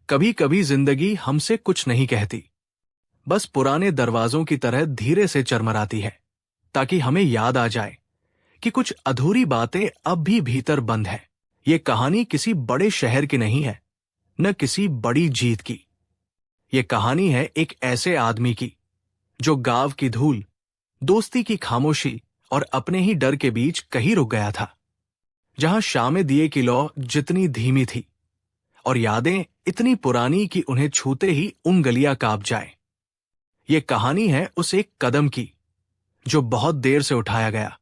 कभी कभी जिंदगी हमसे कुछ नहीं कहती, बस पुराने दरवाजों की तरह धीरे से चरमराती है, ताकि हमें याद आ जाए कि कुछ अधूरी बातें अब भी भीतर बंद हैं। ये कहानी किसी बड़े शहर की नहीं है, न किसी बड़ी जीत की। ये कहानी है एक ऐसे आदमी की जो गांव की धूल, दोस्ती की खामोशी और अपने ही डर के बीच कहीं रुक गया था, जहां शामे दिए की लौ जितनी धीमी थी और यादें इतनी पुरानी कि उन्हें छूते ही उन गलियां कांप जाए। ये कहानी है उस एक कदम की जो बहुत देर से उठाया गया,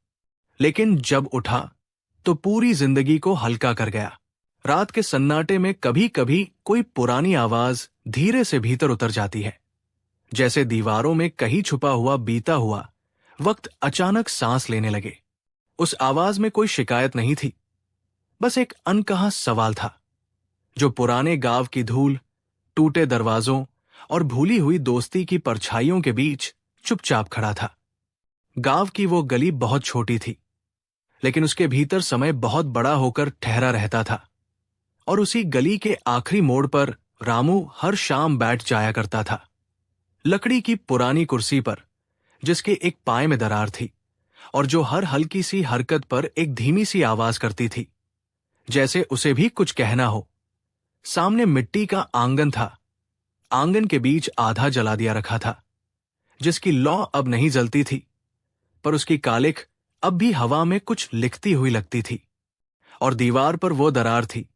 लेकिन जब उठा तो पूरी जिंदगी को हल्का कर गया। रात के सन्नाटे में कभी कभी कोई पुरानी आवाज धीरे से भीतर उतर जाती है, जैसे दीवारों में कहीं छुपा हुआ बीता हुआ वक्त अचानक सांस लेने लगे। उस आवाज में कोई शिकायत नहीं थी, बस एक अनकहा सवाल था जो पुराने गांव की धूल, टूटे दरवाजों और भूली हुई दोस्ती की परछाइयों के बीच चुपचाप खड़ा था। गांव की वो गली बहुत छोटी थी, लेकिन उसके भीतर समय बहुत बड़ा होकर ठहरा रहता था। और उसी गली के आखिरी मोड़ पर रामू हर शाम बैठ जाया करता था, लकड़ी की पुरानी कुर्सी पर, जिसके एक पाए में दरार थी और जो हर हल्की सी हरकत पर एक धीमी सी आवाज करती थी, जैसे उसे भी कुछ कहना हो। सामने मिट्टी का आंगन था। आंगन के बीच आधा जला दिया रखा था, जिसकी लौ अब नहीं जलती थी, पर उसकी कालिख अब भी हवा में कुछ लिखती हुई लगती थी। और दीवार पर वो दरार थी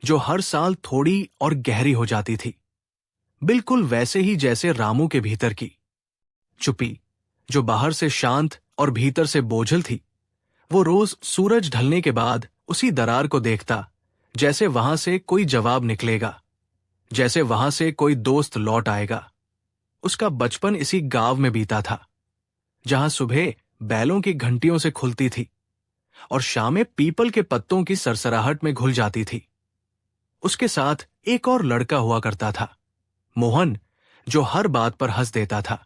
जो हर साल थोड़ी और गहरी हो जाती थी, बिल्कुल वैसे ही जैसे रामू के भीतर की चुप्पी, जो बाहर से शांत और भीतर से बोझल थी। वो रोज सूरज ढलने के बाद उसी दरार को देखता, जैसे वहां से कोई जवाब निकलेगा, जैसे वहां से कोई दोस्त लौट आएगा। उसका बचपन इसी गांव में बीता था, जहां सुबह बैलों की घंटियों से खुलती थी और शामें पीपल के पत्तों की सरसराहट में घुल जाती थी। उसके साथ एक और लड़का हुआ करता था, मोहन, जो हर बात पर हंस देता था,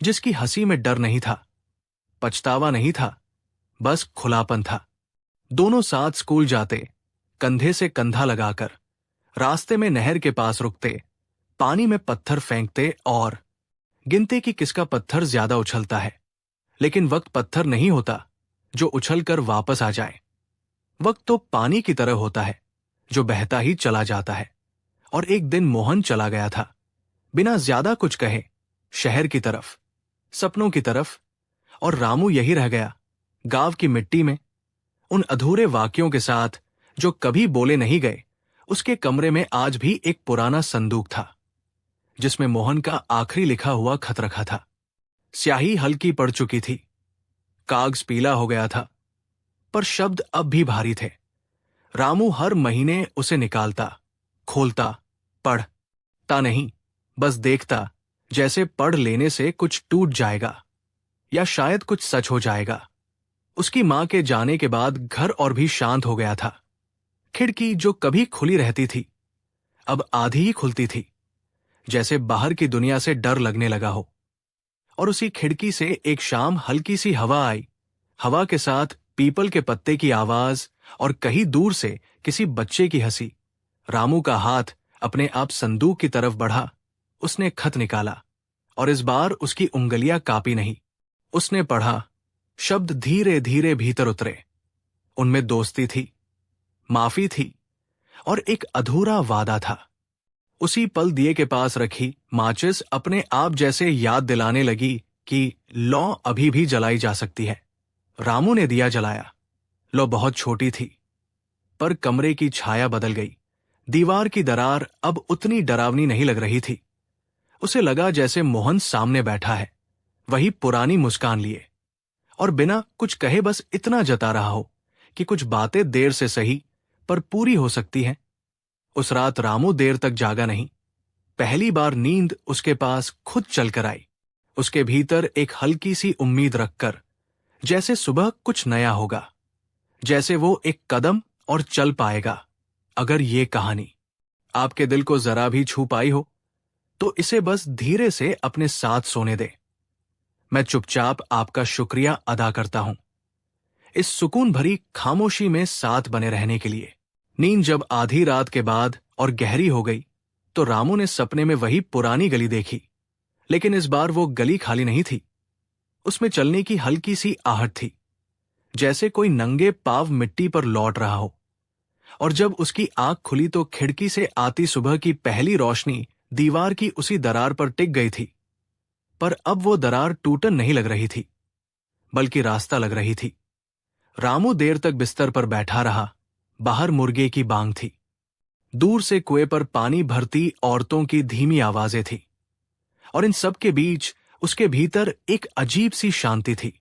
जिसकी हंसी में डर नहीं था, पछतावा नहीं था, बस खुलापन था। दोनों साथ स्कूल जाते, कंधे से कंधा लगाकर, रास्ते में नहर के पास रुकते, पानी में पत्थर फेंकते और गिनते कि किसका पत्थर ज्यादा उछलता है। लेकिन वक्त पत्थर नहीं होता जो उछलकर वापस आ जाए। वक्त तो पानी की तरह होता है जो बहता ही चला जाता है। और एक दिन मोहन चला गया था, बिना ज्यादा कुछ कहे, शहर की तरफ, सपनों की तरफ। और रामू यही रह गया, गांव की मिट्टी में, उन अधूरे वाक्यों के साथ जो कभी बोले नहीं गए। उसके कमरे में आज भी एक पुराना संदूक था, जिसमें मोहन का आखिरी लिखा हुआ खत रखा था। स्याही हल्की पड़ चुकी थी, कागज पीला हो गया था, पर शब्द अब भी भारी थे। रामू हर महीने उसे निकालता, खोलता, पढ़ता नहीं, बस देखता, जैसे पढ़ लेने से कुछ टूट जाएगा या शायद कुछ सच हो जाएगा। उसकी मां के जाने के बाद घर और भी शांत हो गया था। खिड़की जो कभी खुली रहती थी, अब आधी ही खुलती थी, जैसे बाहर की दुनिया से डर लगने लगा हो। और उसी खिड़की से एक शाम हल्की सी हवा आई, हवा के साथ पीपल के पत्ते की आवाज और कहीं दूर से किसी बच्चे की हंसी। रामू का हाथ अपने आप संदूक की तरफ बढ़ा। उसने खत निकाला और इस बार उसकी उंगलियां कांपी नहीं। उसने पढ़ा, शब्द धीरे धीरे भीतर उतरे। उनमें दोस्ती थी, माफी थी और एक अधूरा वादा था। उसी पल दिए के पास रखी माचिस अपने आप जैसे याद दिलाने लगी कि लौ अभी भी जलाई जा सकती है। रामू ने दिया जलाया। लौ बहुत छोटी थी, पर कमरे की छाया बदल गई। दीवार की दरार अब उतनी डरावनी नहीं लग रही थी। उसे लगा जैसे मोहन सामने बैठा है, वही पुरानी मुस्कान लिए, और बिना कुछ कहे बस इतना जता रहा हो कि कुछ बातें देर से सही पर पूरी हो सकती हैं। उस रात रामू देर तक जागा नहीं। पहली बार नींद उसके पास खुद चलकर आई, उसके भीतर एक हल्की सी उम्मीद रखकर, जैसे सुबह कुछ नया होगा, जैसे वो एक कदम और चल पाएगा। अगर ये कहानी आपके दिल को जरा भी छू पाई हो, तो इसे बस धीरे से अपने साथ सोने दे। मैं चुपचाप आपका शुक्रिया अदा करता हूं, इस सुकून भरी खामोशी में साथ बने रहने के लिए। नींद जब आधी रात के बाद और गहरी हो गई, तो रामू ने सपने में वही पुरानी गली देखी, लेकिन इस बार वो गली खाली नहीं थी। उसमें चलने की हल्की सी आहट थी, जैसे कोई नंगे पांव मिट्टी पर लौट रहा हो। और जब उसकी आंख खुली तो खिड़की से आती सुबह की पहली रोशनी दीवार की उसी दरार पर टिक गई थी। पर अब वो दरार टूटन नहीं लग रही थी, बल्कि रास्ता लग रही थी। रामू देर तक बिस्तर पर बैठा रहा। बाहर मुर्गे की बांग थी। दूर से कुएं पर पानी भरती औरतों की धीमी आवाजें थी। और इन सब के बीच उसके भीतर एक अजीब सी शांति थी,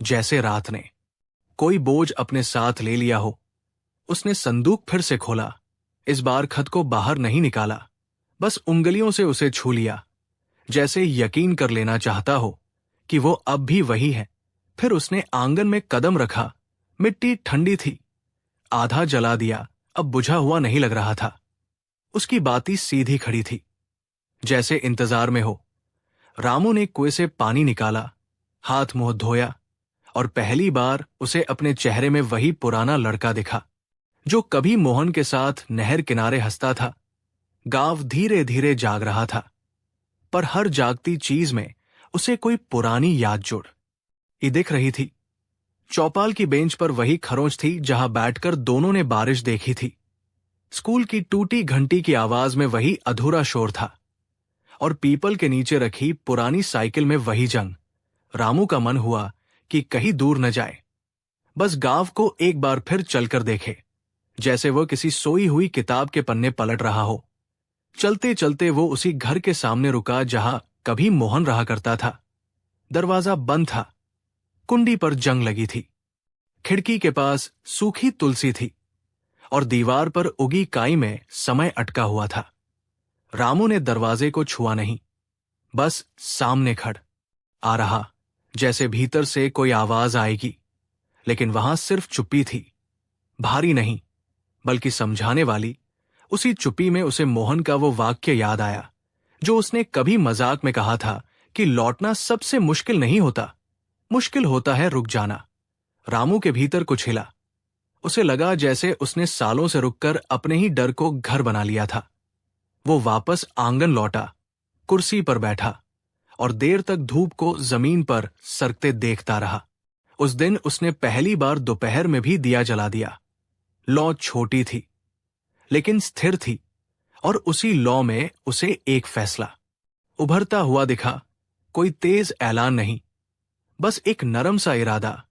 जैसे रात ने कोई बोझ अपने साथ ले लिया हो। उसने संदूक फिर से खोला। इस बार खत को बाहर नहीं निकाला, बस उंगलियों से उसे छू लिया, जैसे यकीन कर लेना चाहता हो कि वो अब भी वही है। फिर उसने आंगन में कदम रखा। मिट्टी ठंडी थी। आधा जला दिया, अब बुझा हुआ नहीं लग रहा था। उसकी बाती सीधी खड़ी थी, जैसे इंतजार में हो। रामू ने कुएं से पानी निकाला, हाथ मुंह धोया, और पहली बार उसे अपने चेहरे में वही पुराना लड़का दिखा, जो कभी मोहन के साथ नहर किनारे हंसता था। गांव धीरे धीरे जाग रहा था, पर हर जागती चीज में उसे कोई पुरानी याद जुड़ ही दिख रही थी। चौपाल की बेंच पर वही खरोंच थी जहां बैठकर दोनों ने बारिश देखी थी। स्कूल की टूटी घंटी की आवाज में वही अधूरा शोर था, और पीपल के नीचे रखी पुरानी साइकिल में वही जंग। रामू का मन हुआ कि कहीं दूर न जाए, बस गांव को एक बार फिर चलकर देखे, जैसे वो किसी सोई हुई किताब के पन्ने पलट रहा हो। चलते चलते वो उसी घर के सामने रुका जहां कभी मोहन रहा करता था। दरवाजा बंद था, कुंडी पर जंग लगी थी, खिड़की के पास सूखी तुलसी थी, और दीवार पर उगी काई में समय अटका हुआ था। रामू ने दरवाजे को छुआ नहीं, बस सामने खड़ आ रहा, जैसे भीतर से कोई आवाज आएगी। लेकिन वहां सिर्फ चुप्पी थी, भारी नहीं बल्कि समझाने वाली। उसी चुप्पी में उसे मोहन का वो वाक्य याद आया, जो उसने कभी मजाक में कहा था कि लौटना सबसे मुश्किल नहीं होता, मुश्किल होता है रुक जाना। रामू के भीतर कुछ हिला। उसे लगा जैसे उसने सालों से रुककर अपने ही डर को घर बना लिया था। वो वापस आंगन लौटा, कुर्सी पर बैठा, और देर तक धूप को जमीन पर सरकते देखता रहा। उस दिन उसने पहली बार दोपहर में भी दिया जला दिया। लौ छोटी थी, लेकिन स्थिर थी, और उसी लौ में उसे एक फैसला उभरता हुआ दिखा। कोई तेज ऐलान नहीं, बस एक नरम सा इरादा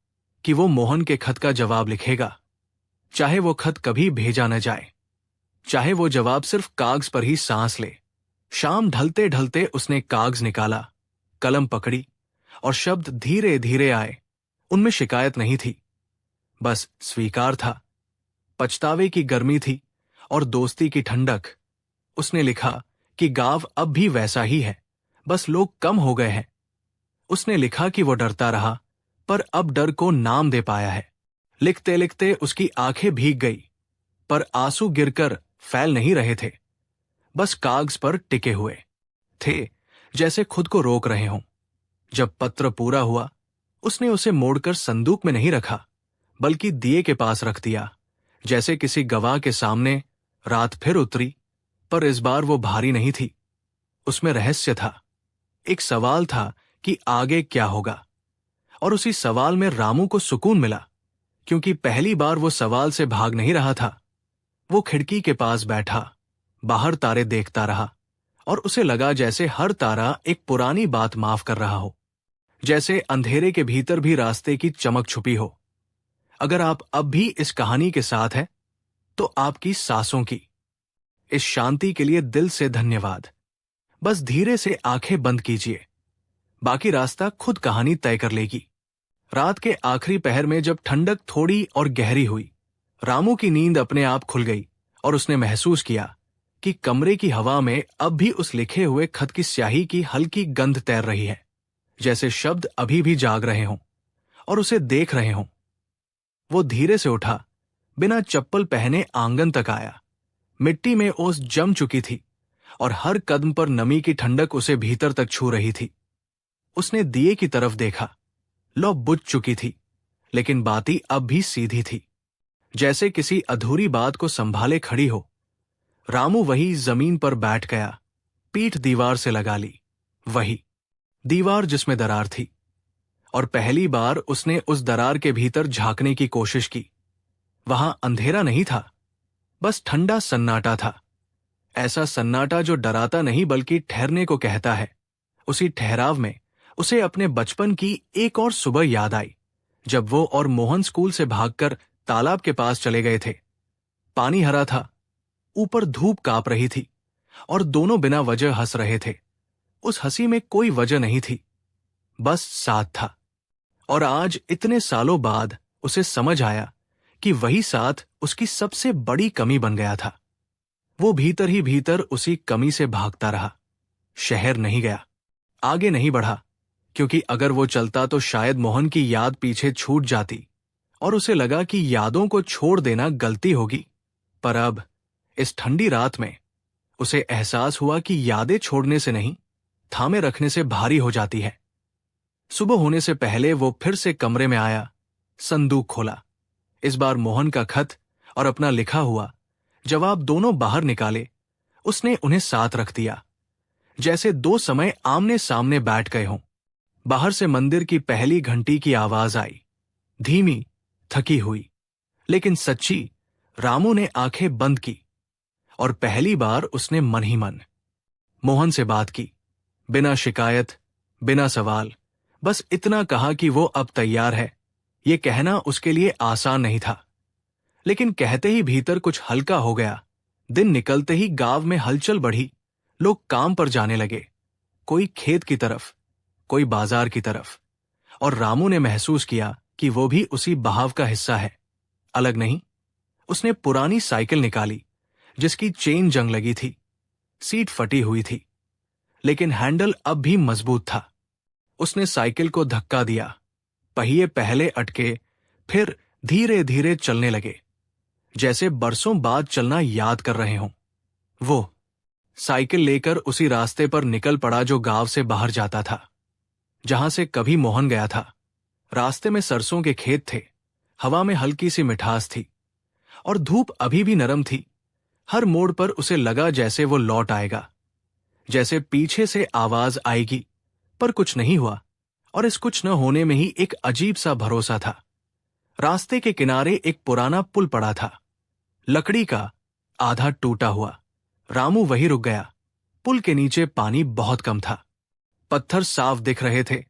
कि वो मोहन के खत का जवाब लिखेगा, चाहे वो खत कभी भेजा न जाए, चाहे वो जवाब सिर्फ कागज पर ही सांस ले। शाम ढलते ढलते उसने कागज निकाला, कलम पकड़ी, और शब्द धीरे धीरे आए। उनमें शिकायत नहीं थी, बस स्वीकार था। पछतावे की गर्मी थी और दोस्ती की ठंडक। उसने लिखा कि गांव अब भी वैसा ही है, बस लोग कम हो गए हैं। उसने लिखा कि वो डरता रहा, पर अब डर को नाम दे पाया है। लिखते लिखते उसकी आंखें भीग गई, पर आंसू गिरकर फैल नहीं रहे थे, बस कागज पर टिके हुए थे, जैसे खुद को रोक रहे हों। जब पत्र पूरा हुआ, उसने उसे मोड़कर संदूक में नहीं रखा, बल्कि दिए के पास रख दिया, जैसे किसी गवाह के सामने। रात फिर उतरी, पर इस बार वो भारी नहीं थी। उसमें रहस्य था, एक सवाल था कि आगे क्या होगा। और उसी सवाल में रामू को सुकून मिला, क्योंकि पहली बार वो सवाल से भाग नहीं रहा था। वो खिड़की के पास बैठा, बाहर तारे देखता रहा, और उसे लगा जैसे हर तारा एक पुरानी बात माफ कर रहा हो, जैसे अंधेरे के भीतर भी रास्ते की चमक छुपी हो। अगर आप अब भी इस कहानी के साथ हैं, तो आपकी सांसों की इस शांति के लिए दिल से धन्यवाद। बस धीरे से आंखें बंद कीजिए, बाकी रास्ता खुद कहानी तय कर लेगी। रात के आखिरी पहर में जब ठंडक थोड़ी और गहरी हुई, रामू की नींद अपने आप खुल गई, और उसने महसूस किया कि कमरे की हवा में अब भी उस लिखे हुए खत की स्याही की हल्की गंध तैर रही है, जैसे शब्द अभी भी जाग रहे हों और उसे देख रहे हों। वो धीरे से उठा, बिना चप्पल पहने आंगन तक आया। मिट्टी में ओस जम चुकी थी, और हर कदम पर नमी की ठंडक उसे भीतर तक छू रही थी। उसने दिए की तरफ देखा। लौ बुझ चुकी थी, लेकिन बाती अब भी सीधी थी, जैसे किसी अधूरी बात को संभाले खड़ी हो। रामू वही जमीन पर बैठ गया, पीठ दीवार से लगा ली। वही दीवार जिसमें दरार थी। और पहली बार उसने उस दरार के भीतर झांकने की कोशिश की। वहां अंधेरा नहीं था, बस ठंडा सन्नाटा था। ऐसा सन्नाटा जो डराता नहीं बल्कि ठहरने को कहता है। उसी ठहराव में उसे अपने बचपन की एक और सुबह याद आई, जब वो और मोहन स्कूल से भागकर तालाब के पास चले गए थे। पानी हरा था, ऊपर धूप कांप रही थी और दोनों बिना वजह हंस रहे थे। उस हंसी में कोई वजह नहीं थी, बस साथ था। और आज इतने सालों बाद उसे समझ आया कि वही साथ उसकी सबसे बड़ी कमी बन गया था। वो भीतर ही भीतर उसी कमी से भागता रहा। शहर नहीं गया, आगे नहीं बढ़ा, क्योंकि अगर वो चलता तो शायद मोहन की याद पीछे छूट जाती और उसे लगा कि यादों को छोड़ देना गलती होगी। पर अब इस ठंडी रात में उसे एहसास हुआ कि यादें छोड़ने से नहीं, थामे रखने से भारी हो जाती है। सुबह होने से पहले वो फिर से कमरे में आया, संदूक खोला। इस बार मोहन का खत और अपना लिखा हुआ जवाब दोनों बाहर निकाले। उसने उन्हें साथ रख दिया, जैसे दो समय आमने सामने बैठ गए हों। बाहर से मंदिर की पहली घंटी की आवाज आई, धीमी, थकी हुई, लेकिन सच्ची। रामू ने आंखें बंद की और पहली बार उसने मन ही मन मोहन से बात की। बिना शिकायत, बिना सवाल, बस इतना कहा कि वो अब तैयार है। ये कहना उसके लिए आसान नहीं था, लेकिन कहते ही भीतर कुछ हल्का हो गया। दिन निकलते ही गांव में हलचल बढ़ी। लोग काम पर जाने लगे, कोई खेत की तरफ, कोई बाजार की तरफ। और रामू ने महसूस किया कि वो भी उसी बहाव का हिस्सा है, अलग नहीं। उसने पुरानी साइकिल निकाली, जिसकी चेन जंग लगी थी, सीट फटी हुई थी, लेकिन हैंडल अब भी मजबूत था। उसने साइकिल को धक्का दिया, पहिए पहले अटके, फिर धीरे धीरे चलने लगे, जैसे बरसों बाद चलना याद कर रहे हों। वो साइकिल लेकर उसी रास्ते पर निकल पड़ा जो गांव से बाहर जाता था, जहां से कभी मोहन गया था। रास्ते में सरसों के खेत थे, हवा में हल्की सी मिठास थी और धूप अभी भी नरम थी। हर मोड़ पर उसे लगा जैसे वो लौट आएगा, जैसे पीछे से आवाज आएगी, पर कुछ नहीं हुआ। और इस कुछ न होने में ही एक अजीब सा भरोसा था। रास्ते के किनारे एक पुराना पुल पड़ा था, लकड़ी का, आधा टूटा हुआ। रामू वहीं रुक गया। पुल के नीचे पानी बहुत कम था, पत्थर साफ दिख रहे थे।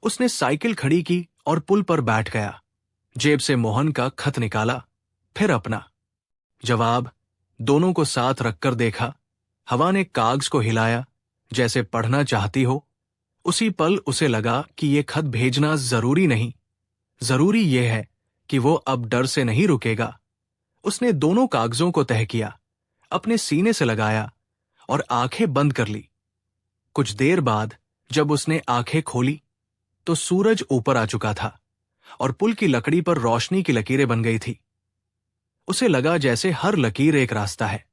उसने साइकिल खड़ी की और पुल पर बैठ गया। जेब से मोहन का खत निकाला, फिर अपना जवाब, दोनों को साथ रखकर देखा। हवा ने कागज को हिलाया, जैसे पढ़ना चाहती हो। उसी पल उसे लगा कि ये खत भेजना जरूरी नहीं, जरूरी यह है कि वो अब डर से नहीं रुकेगा। उसने दोनों कागजों को तह किया, अपने सीने से लगाया और आंखें बंद कर ली। कुछ देर बाद जब उसने आंखें खोली तो सूरज ऊपर आ चुका था और पुल की लकड़ी पर रोशनी की लकीरें बन गई थी। उसे लगा जैसे हर लकीर एक रास्ता है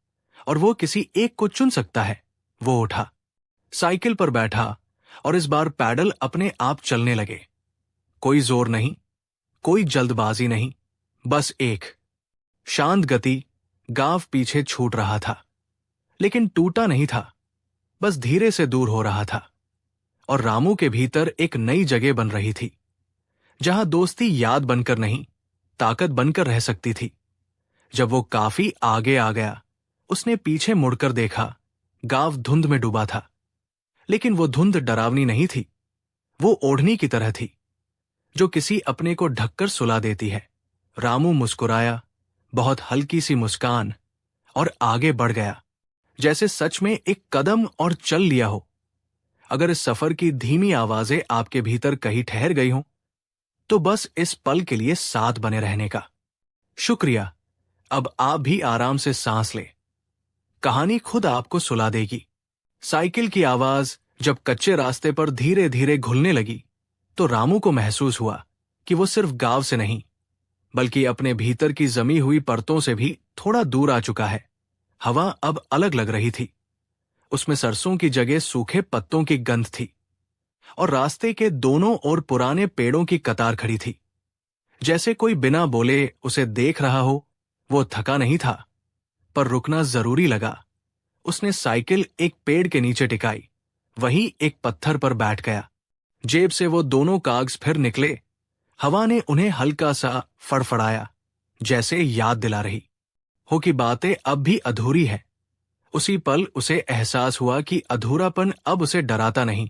और वो किसी एक को चुन सकता है। वो उठा, साइकिल पर बैठा और इस बार पैडल अपने आप चलने लगे। कोई जोर नहीं, कोई जल्दबाजी नहीं, बस एक शांत गति। गांव पीछे छूट रहा था, लेकिन टूटा नहीं था, बस धीरे से दूर हो रहा था। और रामू के भीतर एक नई जगह बन रही थी, जहां दोस्ती याद बनकर नहीं, ताकत बनकर रह सकती थी। जब वो काफी आगे आ गया, उसने पीछे मुड़कर देखा। गांव धुंध में डूबा था, लेकिन वो धुंध डरावनी नहीं थी। वो ओढ़नी की तरह थी, जो किसी अपने को ढककर सुला देती है। रामू मुस्कुराया, बहुत हल्की सी मुस्कान, और आगे बढ़ गया, जैसे सच में एक कदम और चल लिया हो। अगर इस सफर की धीमी आवाजें आपके भीतर कहीं ठहर गई हों, तो बस इस पल के लिए साथ बने रहने का शुक्रिया। अब आप भी आराम से सांस लें, कहानी खुद आपको सुला देगी। साइकिल की आवाज जब कच्चे रास्ते पर धीरे धीरे घुलने लगी, तो रामू को महसूस हुआ कि वो सिर्फ गांव से नहीं, बल्कि अपने भीतर की जमी हुई परतों से भी थोड़ा दूर आ चुका है। हवा अब अलग लग रही थी, उसमें सरसों की जगह सूखे पत्तों की गंध थी और रास्ते के दोनों ओर पुराने पेड़ों की कतार खड़ी थी, जैसे कोई बिना बोले उसे देख रहा हो। वो थका नहीं था, पर रुकना जरूरी लगा। उसने साइकिल एक पेड़ के नीचे टिकाई, वहीं एक पत्थर पर बैठ गया। जेब से वो दोनों कागज फिर निकले। हवा ने उन्हें हल्का सा फड़फड़ाया, जैसे याद दिला रही हो कि बातें अब भी अधूरी है। उसी पल उसे एहसास हुआ कि अधूरापन अब उसे डराता नहीं,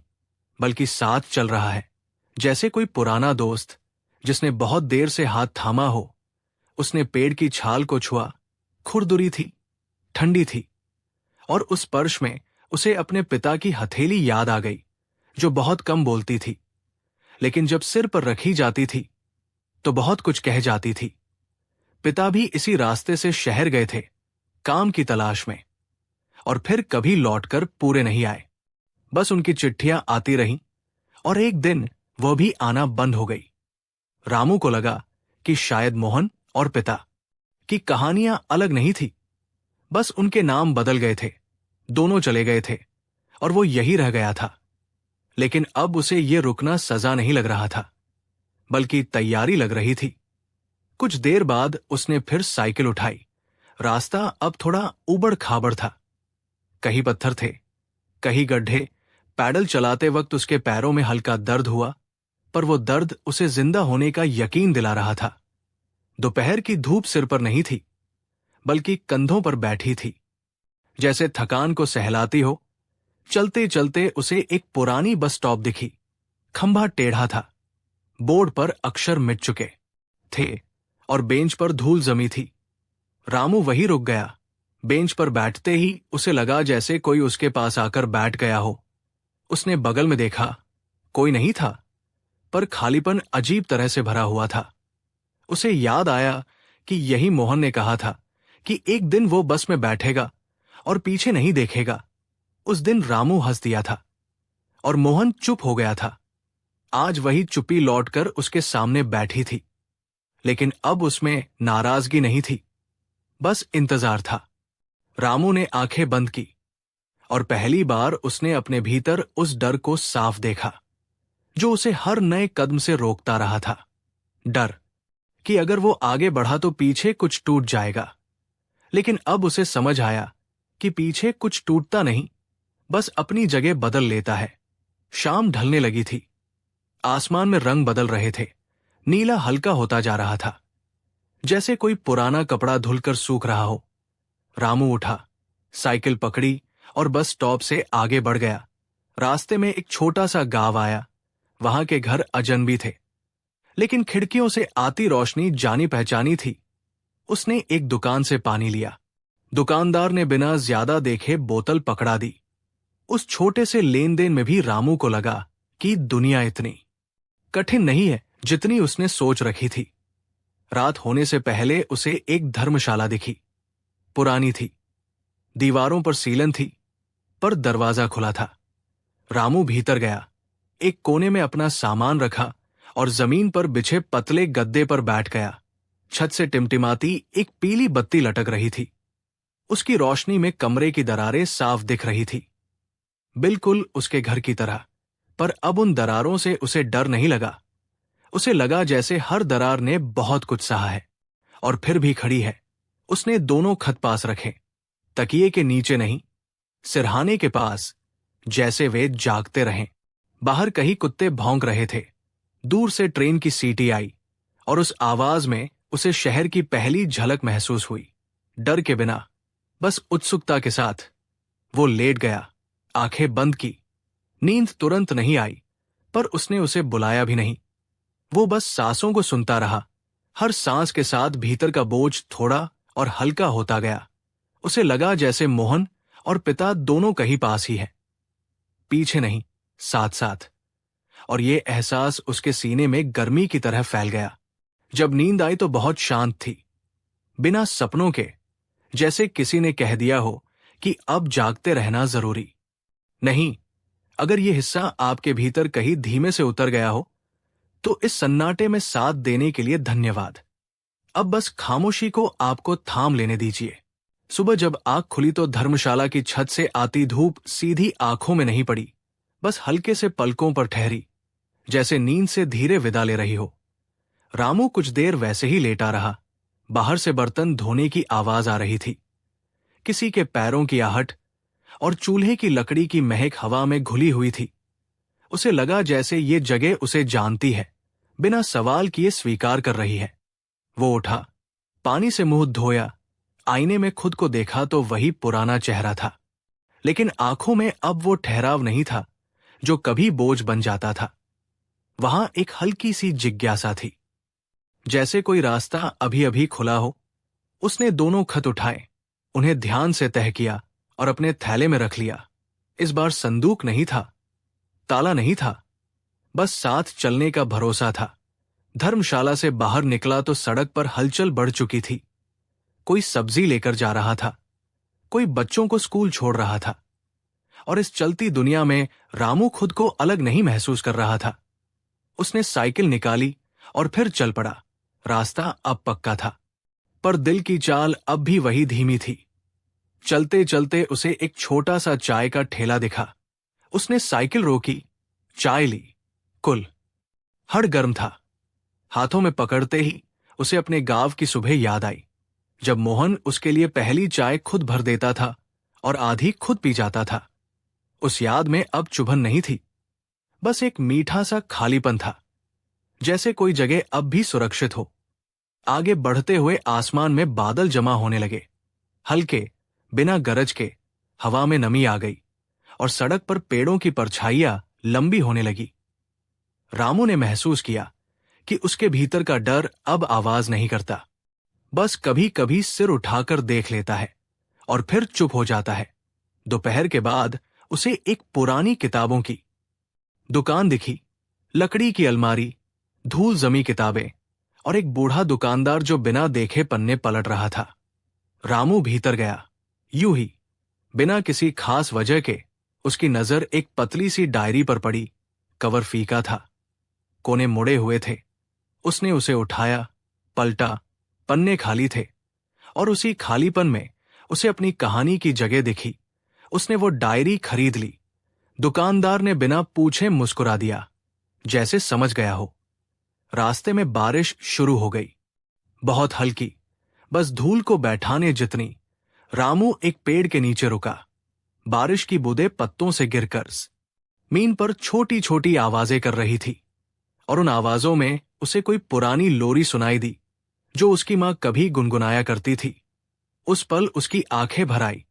बल्कि साथ चल रहा है, जैसे कोई पुराना दोस्त जिसने बहुत देर से हाथ थामा हो। उसने पेड़ की छाल को छुआ, खुरदुरी थी, ठंडी थी, और उस स्पर्श में उसे अपने पिता की हथेली याद आ गई, जो बहुत कम बोलती थी, लेकिन जब सिर पर रखी जाती थी तो बहुत कुछ कह जाती थी। पिता भी इसी रास्ते से शहर गए थे, काम की तलाश में, और फिर कभी लौटकर पूरे नहीं आए। बस उनकी चिट्ठियां आती रहीं, और एक दिन वह भी आना बंद हो गई। रामू को लगा कि शायद मोहन और पिता की कहानियां अलग नहीं थी, बस उनके नाम बदल गए थे, दोनों चले गए थे, और वो यही रह गया था। लेकिन अब उसे ये रुकना सजा नहीं लग रहा था, बल्कि तैयारी लग रही थी। कुछ देर बाद उसने फिर साइकिल उठाई। रास्ता अब थोड़ा उबड़ खाबड़ था, कहीं पत्थर थे, कहीं गड्ढे। पैडल चलाते वक्त उसके पैरों में हल्का दर्द हुआ, पर वो दर्द उसे जिंदा होने का यकीन दिला रहा था। दोपहर की धूप सिर पर नहीं थी, बल्कि कंधों पर बैठी थी, जैसे थकान को सहलाती हो। चलते चलते उसे एक पुरानी बस स्टॉप दिखी। खंभा टेढ़ा था, बोर्ड पर अक्षर मिट चुके थे, और बेंच पर धूल जमी थी। रामू वहीं रुक गया। बेंच पर बैठते ही उसे लगा जैसे कोई उसके पास आकर बैठ गया हो। उसने बगल में देखा, कोई नहीं था, पर खालीपन अजीब तरह से भरा हुआ था। उसे याद आया कि यही मोहन ने कहा था कि एक दिन वो बस में बैठेगा और पीछे नहीं देखेगा। उस दिन रामू हंस दिया था, और मोहन चुप हो गया था। आज वही चुप्पी लौटकर उसके सामने बैठी थी, लेकिन अब उसमें नाराजगी नहीं थी, बस इंतजार था। रामू ने आंखें बंद की, और पहली बार उसने अपने भीतर उस डर को साफ देखा, जो उसे हर नए कदम से रोकता रहा था। डर कि अगर वो आगे बढ़ा तो पीछे कुछ टूट जाएगा। लेकिन अब उसे समझ आया कि पीछे कुछ टूटता नहीं, बस अपनी जगह बदल लेता है। शाम ढलने लगी थी, आसमान में रंग बदल रहे थे। नीला हल्का होता जा रहा था, जैसे कोई पुराना कपड़ा धुलकर सूख रहा हो। रामू उठा, साइकिल पकड़ी और बस स्टॉप से आगे बढ़ गया। रास्ते में एक छोटा सा गांव आया। वहां के घर अजनबी थे, लेकिन खिड़कियों से आती रोशनी जानी पहचानी थी। उसने एक दुकान से पानी लिया। दुकानदार ने बिना ज्यादा देखे बोतल पकड़ा दी। उस छोटे से लेन देन में भी रामू को लगा कि दुनिया इतनी कठिन नहीं है जितनी उसने सोच रखी थी। रात होने से पहले उसे एक धर्मशाला दिखी। पुरानी थी, दीवारों पर सीलन थी, पर दरवाजा खुला था। रामू भीतर गया, एक कोने में अपना सामान रखा और जमीन पर बिछे पतले गद्दे पर बैठ गया। छत से टिमटिमाती एक पीली बत्ती लटक रही थी। उसकी रोशनी में कमरे की दरारें साफ दिख रही थी, बिल्कुल उसके घर की तरह। पर अब उन दरारों से उसे डर नहीं लगा। उसे लगा जैसे हर दरार ने बहुत कुछ सहा है और फिर भी खड़ी है। उसने दोनों खत पास रखे, तकिए के नीचे नहीं, सिरहाने के पास, जैसे वे जागते रहें। बाहर कहीं कुत्ते भौंक रहे थे। दूर से ट्रेन की सीटी आई, और उस आवाज में उसे शहर की पहली झलक महसूस हुई। डर के बिना, बस उत्सुकता के साथ वो लेट गया, आंखें बंद की। नींद तुरंत नहीं आई, पर उसने उसे बुलाया भी नहीं। वो बस सांसों को सुनता रहा। हर सांस के साथ भीतर का बोझ थोड़ा और हल्का होता गया। उसे लगा जैसे मोहन और पिता दोनों कहीं पास ही हैं, पीछे नहीं, साथ साथ। और ये एहसास उसके सीने में गर्मी की तरह फैल गया। जब नींद आई तो बहुत शांत थी, बिना सपनों के, जैसे किसी ने कह दिया हो कि अब जागते रहना जरूरी नहीं। अगर ये हिस्सा आपके भीतर कहीं धीमे से उतर गया हो, तो इस सन्नाटे में साथ देने के लिए धन्यवाद। अब बस खामोशी को आपको थाम लेने दीजिए। सुबह जब आंख खुली तो धर्मशाला की छत से आती धूप सीधी आंखों में नहीं पड़ी, बस हल्के से पलकों पर ठहरी, जैसे नींद से धीरे विदा ले रही हो। रामू कुछ देर वैसे ही लेटा रहा। बाहर से बर्तन धोने की आवाज आ रही थी, किसी के पैरों की आहट, और चूल्हे की लकड़ी की महक हवा में घुली हुई थी। उसे लगा जैसे ये जगह उसे जानती है, बिना सवाल किए स्वीकार कर रही है। वो उठा, पानी से मुंह धोया, आईने में खुद को देखा तो वही पुराना चेहरा था, लेकिन आंखों में अब वो ठहराव नहीं था जो कभी बोझ बन जाता था। वहां एक हल्की सी जिज्ञासा थी, जैसे कोई रास्ता अभी अभी खुला हो। उसने दोनों खत उठाए, उन्हें ध्यान से तह किया और अपने थैले में रख लिया। इस बार संदूक नहीं था, ताला नहीं था, बस साथ चलने का भरोसा था। धर्मशाला से बाहर निकला तो सड़क पर हलचल बढ़ चुकी थी। कोई सब्जी लेकर जा रहा था, कोई बच्चों को स्कूल छोड़ रहा था, और इस चलती दुनिया में रामू खुद को अलग नहीं महसूस कर रहा था। उसने साइकिल निकाली और फिर चल पड़ा। रास्ता अब पक्का था, पर दिल की चाल अब भी वही धीमी थी। चलते चलते उसे एक छोटा सा चाय का ठेला दिखा। उसने साइकिल रोकी, चाय ली। कुल हड़ गर्म था। हाथों में पकड़ते ही उसे अपने गांव की सुबह याद आई, जब मोहन उसके लिए पहली चाय खुद भर देता था और आधी खुद पी जाता था। उस याद में अब चुभन नहीं थी, बस एक मीठा सा खालीपन था, जैसे कोई जगह अब भी सुरक्षित हो। आगे बढ़ते हुए आसमान में बादल जमा होने लगे, हल्के, बिना गरज के। हवा में नमी आ गई और सड़क पर पेड़ों की परछाइयां लंबी होने लगी। रामू ने महसूस किया कि उसके भीतर का डर अब आवाज नहीं करता, बस कभी कभी सिर उठाकर देख लेता है और फिर चुप हो जाता है। दोपहर के बाद उसे एक पुरानी किताबों की दुकान दिखी। लकड़ी की अलमारी, धूल जमी किताबें और एक बूढ़ा दुकानदार जो बिना देखे पन्ने पलट रहा था। रामू भीतर गया, यूं ही, बिना किसी खास वजह के। उसकी नजर एक पतली सी डायरी पर पड़ी। कवर फीका था, कोने मुड़े हुए थे। उसने उसे उठाया, पलटा, पन्ने खाली थे, और उसी खालीपन में उसे अपनी कहानी की जगह दिखी। उसने वो डायरी खरीद ली। दुकानदार ने बिना पूछे मुस्कुरा दिया, जैसे समझ गया हो। रास्ते में बारिश शुरू हो गई, बहुत हल्की, बस धूल को बैठाने जितनी। रामू एक पेड़ के नीचे रुका। बारिश की बूंदें पत्तों से गिरकर जमीन पर छोटी छोटी आवाजें कर रही थी, और उन आवाजों में उसे कोई पुरानी लोरी सुनाई दी जो उसकी मां कभी गुनगुनाया करती थी। उस पल उसकी आंखें भर आई,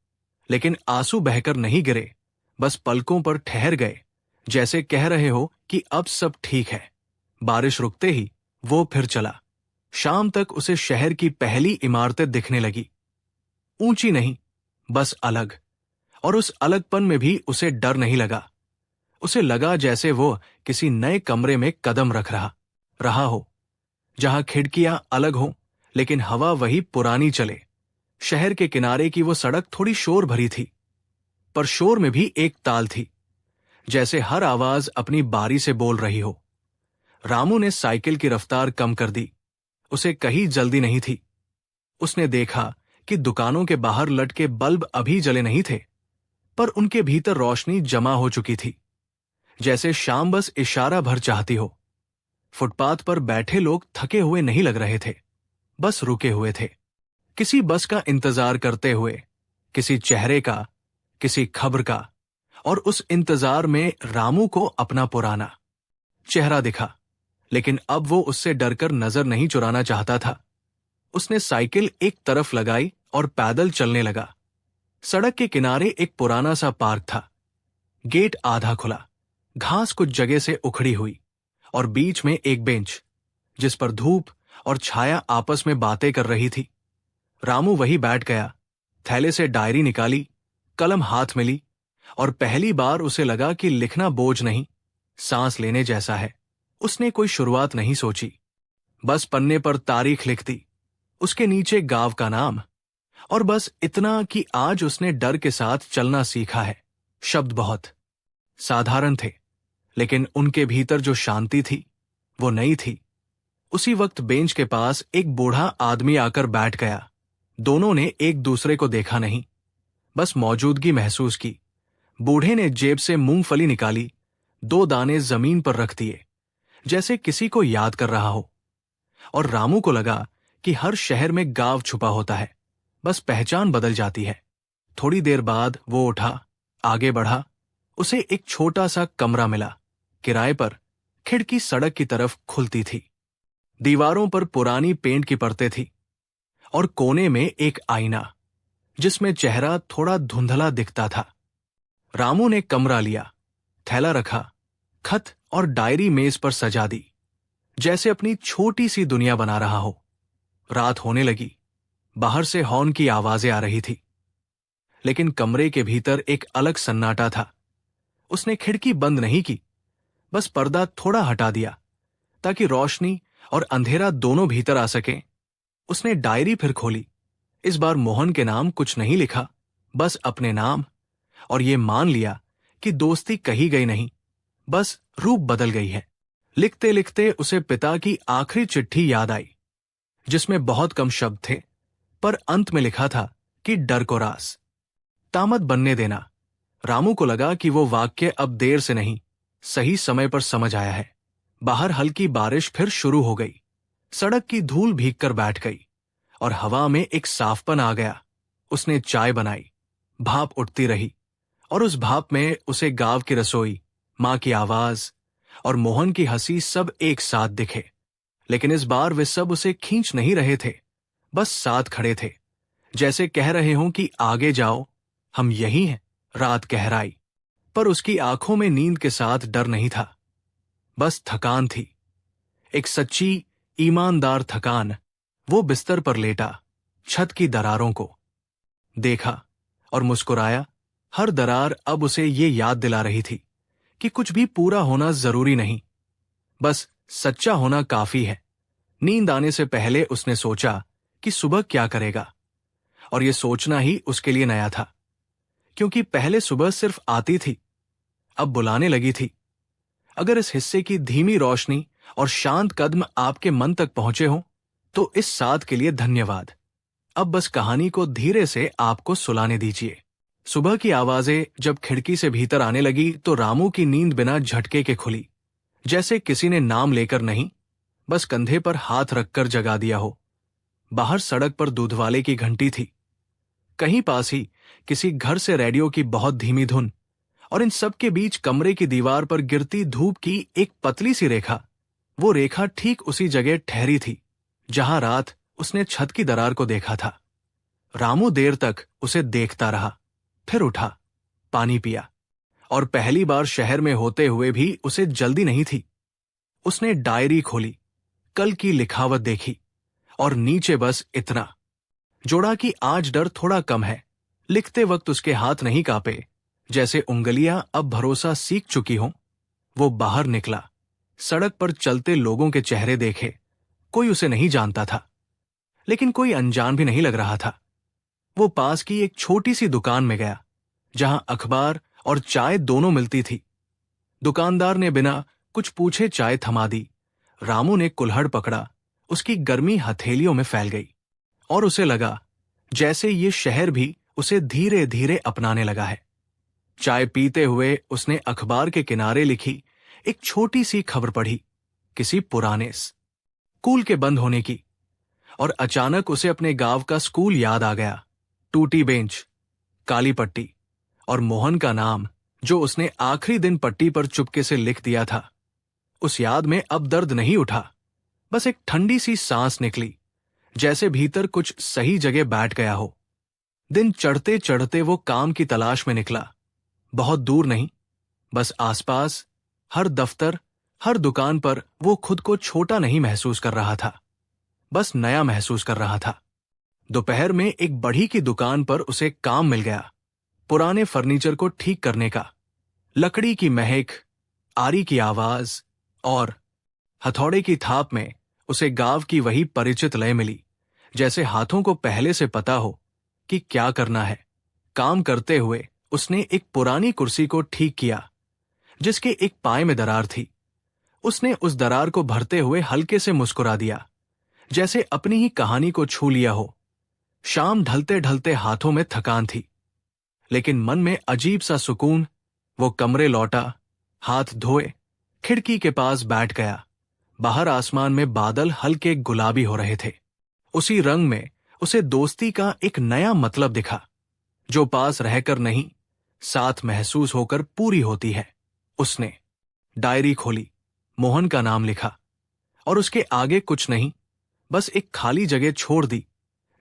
लेकिन आंसू बहकर नहीं गिरे, बस पलकों पर ठहर गए, जैसे कह रहे हो कि अब सब ठीक है। बारिश रुकते ही वो फिर चला। शाम तक उसे शहर की पहली इमारतें दिखने लगी, ऊंची नहीं, बस अलग। और उस अलगपन में भी उसे डर नहीं लगा। उसे लगा जैसे वो किसी नए कमरे में कदम रख रहा हो, जहां खिड़कियां अलग हों, लेकिन हवा वही पुरानी चले। शहर के किनारे की वो सड़क थोड़ी शोर भरी थी, पर शोर में भी एक ताल थी, जैसे हर आवाज अपनी बारी से बोल रही हो। रामू ने साइकिल की रफ्तार कम कर दी। उसे कहीं जल्दी नहीं थी। उसने देखा कि दुकानों के बाहर लटके बल्ब अभी जले नहीं थे, पर उनके भीतर रोशनी जमा हो चुकी थी, जैसे शाम बस इशारा भर चाहती हो। फुटपाथ पर बैठे लोग थके हुए नहीं लग रहे थे, बस रुके हुए थे, किसी बस का इंतजार करते हुए, किसी चेहरे का, किसी खबर का। और उस इंतजार में रामू को अपना पुराना चेहरा दिखा, लेकिन अब वो उससे डरकर नजर नहीं चुराना चाहता था। उसने साइकिल एक तरफ लगाई और पैदल चलने लगा। सड़क के किनारे एक पुराना सा पार्क था। गेट आधा खुला, घास कुछ जगह से उखड़ी हुई, और बीच में एक बेंच, जिस पर धूप और छाया आपस में बातें कर रही थी। रामू वहीं बैठ गया, थैले से डायरी निकाली, कलम हाथ में ली, और पहली बार उसे लगा कि लिखना बोझ नहीं, सांस लेने जैसा है। उसने कोई शुरुआत नहीं सोची, बस पन्ने पर तारीख लिख दी, उसके नीचे गांव का नाम, और बस इतना कि आज उसने डर के साथ चलना सीखा है। शब्द बहुत साधारण थे, लेकिन उनके भीतर जो शांति थी वो नई थी। उसी वक्त बेंच के पास एक बूढ़ा आदमी आकर बैठ गया। दोनों ने एक दूसरे को देखा नहीं, बस मौजूदगी महसूस की। बूढ़े ने जेब से मूंगफली निकाली, 2 दाने जमीन पर रख दिए, जैसे किसी को याद कर रहा हो। और रामू को लगा कि हर शहर में गांव छुपा होता है, बस पहचान बदल जाती है। थोड़ी देर बाद वो उठा, आगे बढ़ा, उसे एक छोटा सा कमरा मिला, किराए पर। खिड़की सड़क की तरफ खुलती थी। दीवारों पर पुरानी पेंट की परतें थी और कोने में एक आईना जिसमें चेहरा थोड़ा धुंधला दिखता था। रामू ने कमरा लिया, थैला रखा, खत और डायरी मेज पर सजा दी, जैसे अपनी छोटी सी दुनिया बना रहा हो। रात होने लगी। बाहर से हॉर्न की आवाजें आ रही थी, लेकिन कमरे के भीतर एक अलग सन्नाटा था। उसने खिड़की बंद नहीं की, बस पर्दा थोड़ा हटा दिया ताकि रोशनी और अंधेरा दोनों भीतर आ सकें। उसने डायरी फिर खोली। इस बार मोहन के नाम कुछ नहीं लिखा, बस अपने नाम, और ये मान लिया कि दोस्ती कही गई नहीं, बस रूप बदल गई है। लिखते लिखते उसे पिता की आखिरी चिट्ठी याद आई, जिसमें बहुत कम शब्द थे, पर अंत में लिखा था कि डर को रास तामत बनने देना। रामू को लगा कि वो वाक्य अब देर से नहीं, सही समय पर समझ आया है। बाहर हल्की बारिश फिर शुरू हो गई। सड़क की धूल भीग कर बैठ गई और हवा में एक साफपन आ गया। उसने चाय बनाई, भाप उठती रही, और उस भाप में उसे गांव की रसोई, मां की आवाज और मोहन की हंसी सब एक साथ दिखे। लेकिन इस बार वे सब उसे खींच नहीं रहे थे, बस साथ खड़े थे, जैसे कह रहे हों कि आगे जाओ, हम यही हैं। रात गहराई, पर उसकी आंखों में नींद के साथ डर नहीं था, बस थकान थी, एक सच्ची ईमानदार थकान। वो बिस्तर पर लेटा, छत की दरारों को देखा और मुस्कुराया। हर दरार अब उसे ये याद दिला रही थी कि कुछ भी पूरा होना जरूरी नहीं, बस सच्चा होना काफी है। नींद आने से पहले उसने सोचा कि सुबह क्या करेगा, और यह सोचना ही उसके लिए नया था, क्योंकि पहले सुबह सिर्फ आती थी, अब बुलाने लगी थी। अगर इस हिस्से की धीमी रोशनी और शांत कदम आपके मन तक पहुंचे हों, तो इस साथ के लिए धन्यवाद। अब बस कहानी को धीरे से आपको सुलाने दीजिए। सुबह की आवाजें जब खिड़की से भीतर आने लगी तो रामू की नींद बिना झटके के खुली, जैसे किसी ने नाम लेकर नहीं, बस कंधे पर हाथ रखकर जगा दिया हो। बाहर सड़क पर दूध वाले की घंटी थी, कहीं पास ही किसी घर से रेडियो की बहुत धीमी धुन, और इन सब के बीच कमरे की दीवार पर गिरती धूप की एक पतली सी रेखा। वो रेखा ठीक उसी जगह ठहरी थी जहां रात उसने छत की दरार को देखा था। रामू देर तक उसे देखता रहा, फिर उठा, पानी पिया, और पहली बार शहर में होते हुए भी उसे जल्दी नहीं थी। उसने डायरी खोली, कल की लिखावट देखी, और नीचे बस इतना जोड़ा कि आज डर थोड़ा कम है। लिखते वक्त उसके हाथ नहीं कांपे, जैसे उंगलियां अब भरोसा सीख चुकी हों। वो बाहर निकला, सड़क पर चलते लोगों के चेहरे देखे। कोई उसे नहीं जानता था, लेकिन कोई अनजान भी नहीं लग रहा था। वो पास की एक छोटी सी दुकान में गया, जहां अखबार और चाय दोनों मिलती थी। दुकानदार ने बिना कुछ पूछे चाय थमा दी। रामू ने कुल्हड़ पकड़ा, उसकी गर्मी हथेलियों में फैल गई, और उसे लगा जैसे ये शहर भी उसे धीरे धीरे अपनाने लगा है। चाय पीते हुए उसने अखबार के किनारे लिखी एक छोटी सी खबर पढ़ी, किसी पुराने स्कूल के बंद होने की, और अचानक उसे अपने गांव का स्कूल याद आ गया। टूटी बेंच, काली पट्टी, और मोहन का नाम जो उसने आखिरी दिन पट्टी पर चुपके से लिख दिया था। उस याद में अब दर्द नहीं उठा, बस एक ठंडी सी सांस निकली, जैसे भीतर कुछ सही जगह बैठ गया हो। दिन चढ़ते चढ़ते वो काम की तलाश में निकला। बहुत दूर नहीं, बस आसपास, हर दफ्तर, हर दुकान पर वो खुद को छोटा नहीं महसूस कर रहा था, बस नया महसूस कर रहा था। दोपहर में एक बढ़ई की दुकान पर उसे काम मिल गया, पुराने फर्नीचर को ठीक करने का। लकड़ी की महक, आरी की आवाज और हथौड़े की थाप में उसे गांव की वही परिचित लय मिली, जैसे हाथों को पहले से पता हो कि क्या करना है। काम करते हुए उसने एक पुरानी कुर्सी को ठीक किया, जिसके एक पाए में दरार थी। उसने उस दरार को भरते हुए हल्के से मुस्कुरा दिया, जैसे अपनी ही कहानी को छू लिया हो। शाम ढलते ढलते हाथों में थकान थी, लेकिन मन में अजीब सा सुकून। वो कमरे लौटा, हाथ धोए, खिड़की के पास बैठ गया। बाहर आसमान में बादल हल्के गुलाबी हो रहे थे। उसी रंग में उसे दोस्ती का एक नया मतलब दिखा, जो पास रहकर नहीं, साथ महसूस होकर पूरी होती है। उसने डायरी खोली, मोहन का नाम लिखा और उसके आगे कुछ नहीं, बस एक खाली जगह छोड़ दी,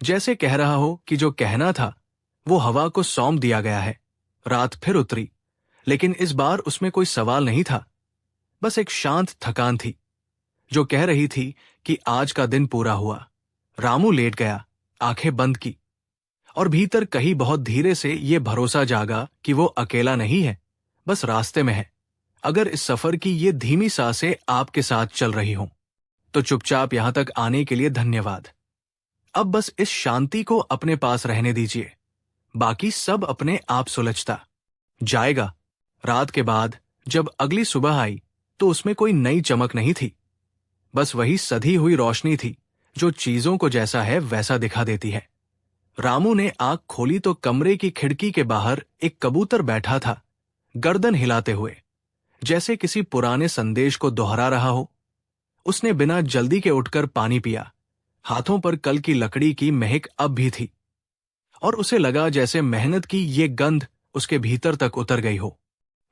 जैसे कह रहा हो कि जो कहना था वो हवा को सौंप दिया गया है। रात फिर उतरी, लेकिन इस बार उसमें कोई सवाल नहीं था, बस एक शांत थकान थी जो कह रही थी कि आज का दिन पूरा हुआ। रामू लेट गया, आंखें बंद की, और भीतर कहीं बहुत धीरे से ये भरोसा जागा कि वो अकेला नहीं है, बस रास्ते में है। अगर इस सफर की ये धीमी सांसें आपके साथ चल रही हों, तो चुपचाप यहां तक आने के लिए धन्यवाद। अब बस इस शांति को अपने पास रहने दीजिए, बाकी सब अपने आप सुलझता जाएगा। रात के बाद जब अगली सुबह आई तो उसमें कोई नई चमक नहीं थी, बस वही सधी हुई रोशनी थी जो चीजों को जैसा है वैसा दिखा देती है। रामू ने आंख खोली तो कमरे की खिड़की के बाहर एक कबूतर बैठा था, गर्दन हिलाते हुए, जैसे किसी पुराने संदेश को दोहरा रहा हो। उसने बिना जल्दी के उठकर पानी पिया। हाथों पर कल की लकड़ी की महक अब भी थी, और उसे लगा जैसे मेहनत की ये गंध उसके भीतर तक उतर गई हो।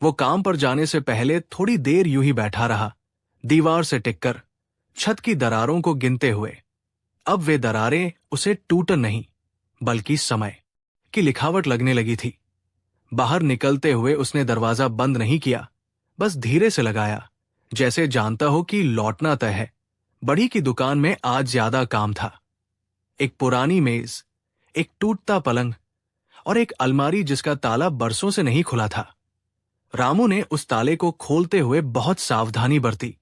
वो काम पर जाने से पहले थोड़ी देर यूं ही बैठा रहा, दीवार से टिककर, छत की दरारों को गिनते हुए। अब वे दरारें उसे टूटन नहीं, बल्कि समय की लिखावट लगने लगी थी। बाहर निकलते हुए उसने दरवाजा बंद नहीं किया, बस धीरे से लगाया, जैसे जानता हो कि लौटना तय है। बड़ी की दुकान में आज ज्यादा काम था। एक पुरानी मेज, एक टूटता पलंग और एक अलमारी जिसका ताला बरसों से नहीं खुला था। रामू ने उस ताले को खोलते हुए बहुत सावधानी बरती,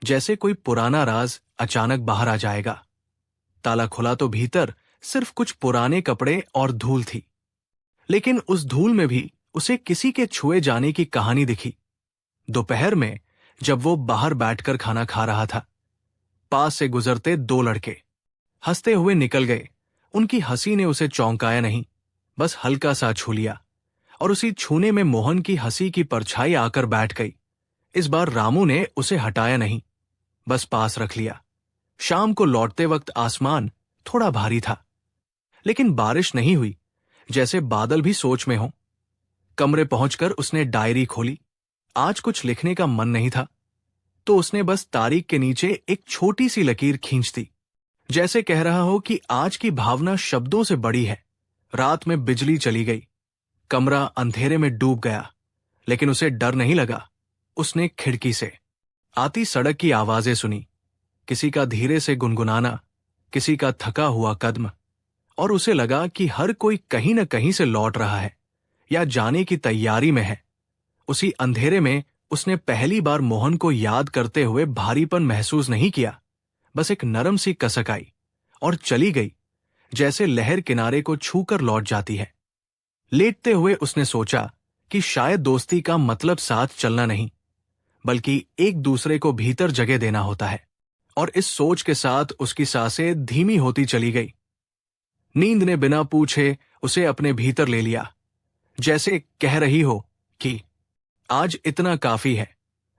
जैसे कोई पुराना राज अचानक बाहर आ जाएगा। ताला खुला तो भीतर सिर्फ कुछ पुराने कपड़े और धूल थी, लेकिन उस धूल में भी उसे किसी के छुए जाने की कहानी दिखी। दोपहर में जब वो बाहर बैठकर खाना खा रहा था, पास से गुजरते 2 लड़के हंसते हुए निकल गए। उनकी हंसी ने उसे चौंकाया नहीं, बस हल्का सा छू लिया, और उसी छूने में मोहन की हंसी की परछाई आकर बैठ गई। इस बार रामू ने उसे हटाया नहीं, बस पास रख लिया। शाम को लौटते वक्त आसमान थोड़ा भारी था, लेकिन बारिश नहीं हुई, जैसे बादल भी सोच में हो। कमरे पहुंचकर उसने डायरी खोली। आज कुछ लिखने का मन नहीं था, तो उसने बस तारीख के नीचे एक छोटी सी लकीर खींच दी, जैसे कह रहा हो कि आज की भावना शब्दों से बड़ी है। रात में बिजली चली गई, कमरा अंधेरे में डूब गया, लेकिन उसे डर नहीं लगा। उसने खिड़की से आती सड़क की आवाजें सुनी, किसी का धीरे से गुनगुनाना, किसी का थका हुआ कदम, और उसे लगा कि हर कोई कहीं न कहीं से लौट रहा है या जाने की तैयारी में है। उसी अंधेरे में उसने पहली बार मोहन को याद करते हुए भारीपन महसूस नहीं किया, बस एक नरम सी कसक आई और चली गई, जैसे लहर किनारे को छूकर लौट जाती है। लेटते हुए उसने सोचा कि शायद दोस्ती का मतलब साथ चलना नहीं, बल्कि एक दूसरे को भीतर जगह देना होता है। और इस सोच के साथ उसकी सांसें धीमी होती चली गई। नींद ने बिना पूछे उसे अपने भीतर ले लिया, जैसे कह रही हो कि आज इतना काफी है।